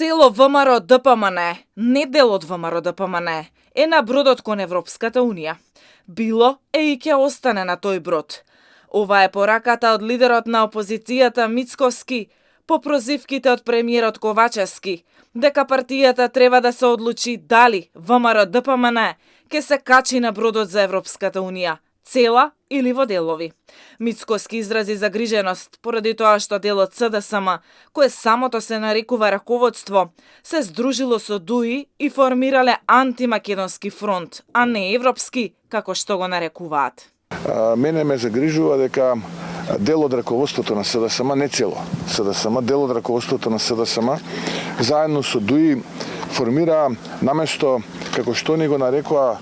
Цело ВМРО ДПМН, не дел од ВМРО ДПМН, е на бродот кон Европската Унија. Било е и ќе остане на тој брод. Ова е пораката од лидерот на опозицијата Мицкоски по прозивките од премиерот Ковачевски, дека партијата треба да се одлучи дали ВМРО ДПМН ќе се качи на бродот за Европската Унија, цела или во делови. Мицкоски изрази загриженост поради тоа што делот СДСМ, кое самото се нарекува раководство, се здружило со ДУИ и формирале антимакедонски фронт, а не европски, како што го нарекуваат. Мене ме загрижува дека дел од раководството на СДСМ, не цело СДСМ, дел од раководството на СДСМ, заедно со ДУИ формира наместо, како што ни го нарекува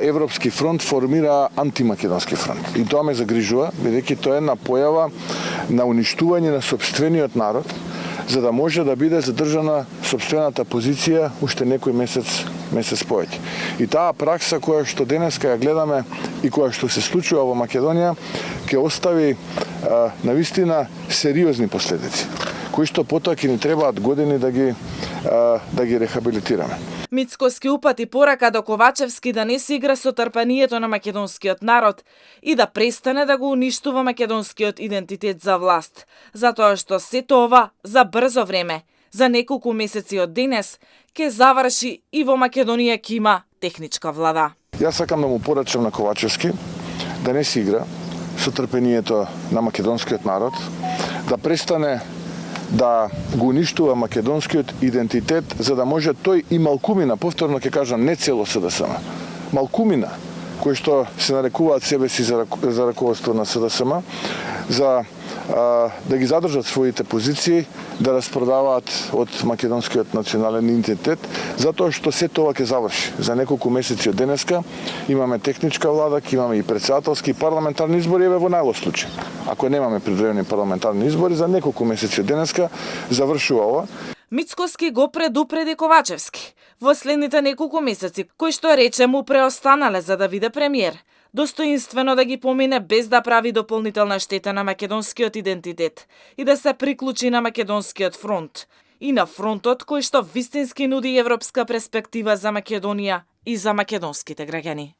Европски фронт, формира антимакедонски фронт. И тоа ме загрижува, бидејќи тоа е една појава на уништување на сопствениот народ, за да може да биде задржана сопствената позиција уште некој месец повеќе. И таа пракса која што денеска ја гледаме и која што се случува во Македонија, ќе остави навистина сериозни последици, кои што потоа ќе ни требаат години да ги рехабилитираме. Мицкоски упати порака до Ковачевски да не се игра со трпението на македонскиот народ и да престане да го уништува македонскиот идентитет за власт, затоа што сето ова за брзо време, за неколку месеци од денес, ќе заврши и во Македонија ќе има техничка влада. Јас сакам да му порачам на Ковачевски да не се игра со трпението на македонскиот народ, да престане да го уништува македонскиот идентитет, за да може тој и малкумина, повторно ќе кажам, не цело СДСМ, малкумина, кои што се нарекуваат себе си за раководство на СДСМ, за да ги задржат своите позиции, да распродаваат од македонскиот национален идентитет, затоа што се тоа ќе заврши. За неколку месеци од денеска имаме техничка влада, ќе имаме и претседателски и парламентарни избори, еве во најлош случај. Ако немаме предвидени парламентарни избори, за неколку месеци од денеска завршува ова. Мицкоски го предупреди Ковачевски во следните неколку месеци, кои што рече му преостанале за да биде премиер, достоинствено да ги помине без да прави дополнителна штета на македонскиот идентитет и да се приклучи на македонскиот фронт и на фронтот кој што вистински нуди европска перспектива за Македонија и за македонските граѓани.